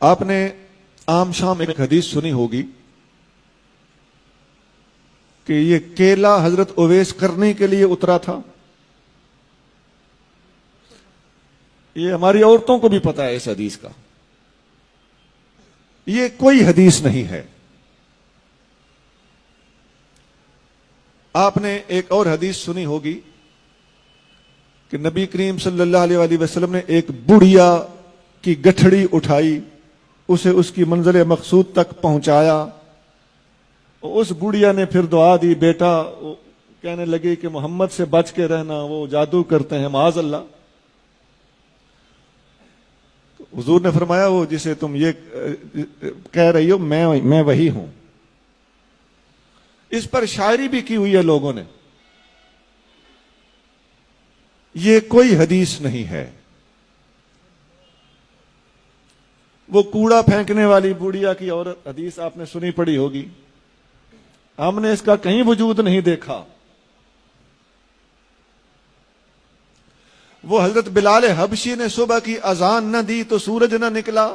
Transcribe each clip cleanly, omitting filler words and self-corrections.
آپ نے عام شام ایک حدیث سنی ہوگی کہ یہ کیلا حضرت اویس کرنے کے لیے اترا تھا. یہ ہماری عورتوں کو بھی پتا ہے اس حدیث کا. یہ کوئی حدیث نہیں ہے. آپ نے ایک اور حدیث سنی ہوگی کہ نبی کریم صلی اللہ علیہ وآلہ وسلم نے ایک بڑھیا کی گٹھڑی اٹھائی, اسے اس کی منزل مقصود تک پہنچایا. اس بڑھیا نے پھر دعا دی, بیٹا کہنے لگی کہ محمد سے بچ کے رہنا, وہ جادو کرتے ہیں معاذ اللہ. حضور نے فرمایا وہ جسے تم یہ کہہ رہی ہو میں وہی ہوں. اس پر شاعری بھی کی ہوئی ہے لوگوں نے. یہ کوئی حدیث نہیں ہے. وہ کوڑا پھینکنے والی بوڑھیا کی عورت حدیث آپ نے سنی پڑی ہوگی. ہم نے اس کا کہیں وجود نہیں دیکھا. وہ حضرت بلال حبشی نے صبح کی اذان نہ دی تو سورج نہ نکلا.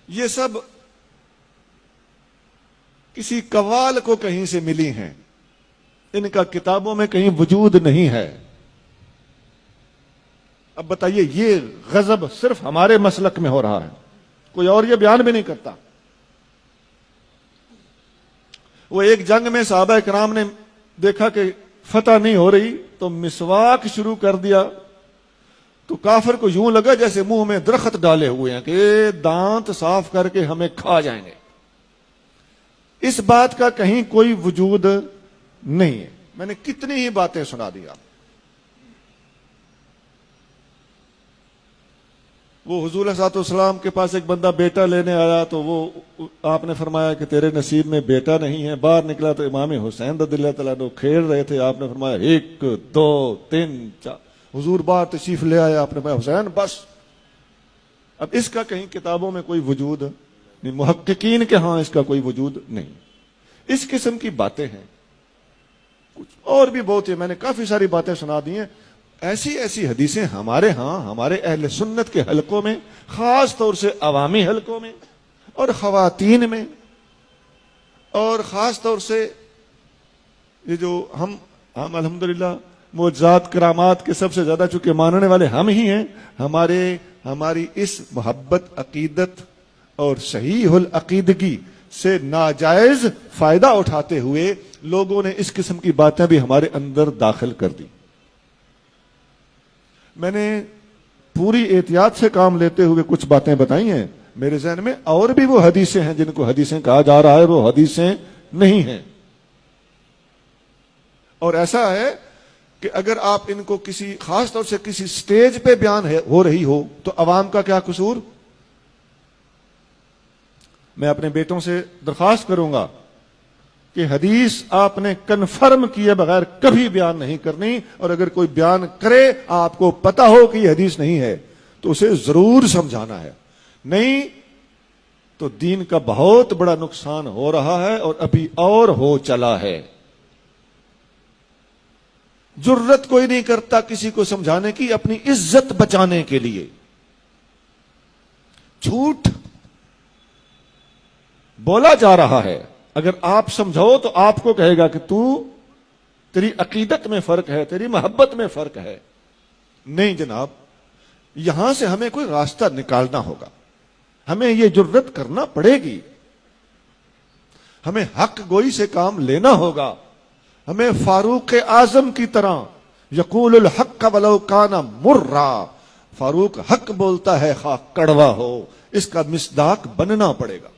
یہ سب کسی قوال کو کہیں سے ملی ہیں, ان کا کتابوں میں کہیں وجود نہیں ہے. اب بتائیے, یہ غضب صرف ہمارے مسلک میں ہو رہا ہے, کوئی اور یہ بیان بھی نہیں کرتا. وہ ایک جنگ میں صحابہ کرام نے دیکھا کہ فتح نہیں ہو رہی تو مسواک شروع کر دیا, تو کافر کو یوں لگا جیسے منہ میں درخت ڈالے ہوئے ہیں کہ دانت صاف کر کے ہمیں کھا جائیں گے. اس بات کا کہیں کوئی وجود نہیں ہے. میں نے کتنی ہی باتیں سنا دی آپ. وہ حضور صلی اللہ علیہ وسلم کے پاس ایک بندہ بیٹا لینے آیا تو وہ آپ نے فرمایا کہ تیرے نصیب میں بیٹا نہیں ہے. باہر نکلا تو امام حسین رضی اللہ تعالیٰ عنہ کھیل رہے تھے. آپ نے فرمایا 1 2 3 4. حضور باہر تشریف لے آیا. آپ نے فرمایا حسین بس. اب اس کا کہیں کتابوں میں کوئی وجود نہیں, محققین کے ہاں اس کا کوئی وجود نہیں. اس قسم کی باتیں ہیں. کچھ اور بھی بہت ہے, میں نے کافی ساری باتیں سنا دی ہیں. ایسی حدیثیں ہمارے ہاں ہمارے اہل سنت کے حلقوں میں, خاص طور سے عوامی حلقوں میں اور خواتین میں, اور خاص طور سے یہ جو ہم الحمدللہ معجزات کرامات کے سب سے زیادہ چونکہ ماننے والے ہم ہی ہیں, ہماری اس محبت عقیدت اور صحیح العقیدگی سے ناجائز فائدہ اٹھاتے ہوئے لوگوں نے اس قسم کی باتیں بھی ہمارے اندر داخل کر دی. میں نے پوری احتیاط سے کام لیتے ہوئے کچھ باتیں بتائی ہیں. میرے ذہن میں اور بھی وہ حدیثیں ہیں جن کو حدیثیں کہا جا رہا ہے, وہ حدیثیں نہیں ہیں. اور ایسا ہے کہ اگر آپ ان کو کسی خاص طور سے کسی سٹیج پہ بیان ہو رہی ہو تو عوام کا کیا قصور. میں اپنے بیٹوں سے درخواست کروں گا کہ حدیث آپ نے کنفرم کیے بغیر کبھی بیان نہیں کرنی, اور اگر کوئی بیان کرے آپ کو پتا ہو کہ یہ حدیث نہیں ہے تو اسے ضرور سمجھانا ہے. نہیں تو دین کا بہت بڑا نقصان ہو رہا ہے اور ابھی اور ہو چلا ہے. جرت کوئی نہیں کرتا کسی کو سمجھانے کی اپنی عزت بچانے کے لیے. جھوٹ بولا جا رہا ہے, اگر آپ سمجھو تو آپ کو کہے گا کہ تیری عقیدت میں فرق ہے, تیری محبت میں فرق ہے. نہیں جناب, یہاں سے ہمیں کوئی راستہ نکالنا ہوگا, ہمیں یہ جرت کرنا پڑے گی, ہمیں حق گوئی سے کام لینا ہوگا. ہمیں فاروق اعظم کی طرح یقول الحق ولو کان مرا, فاروق حق بولتا ہے خواہ کڑوا ہو, اس کا مصداق بننا پڑے گا.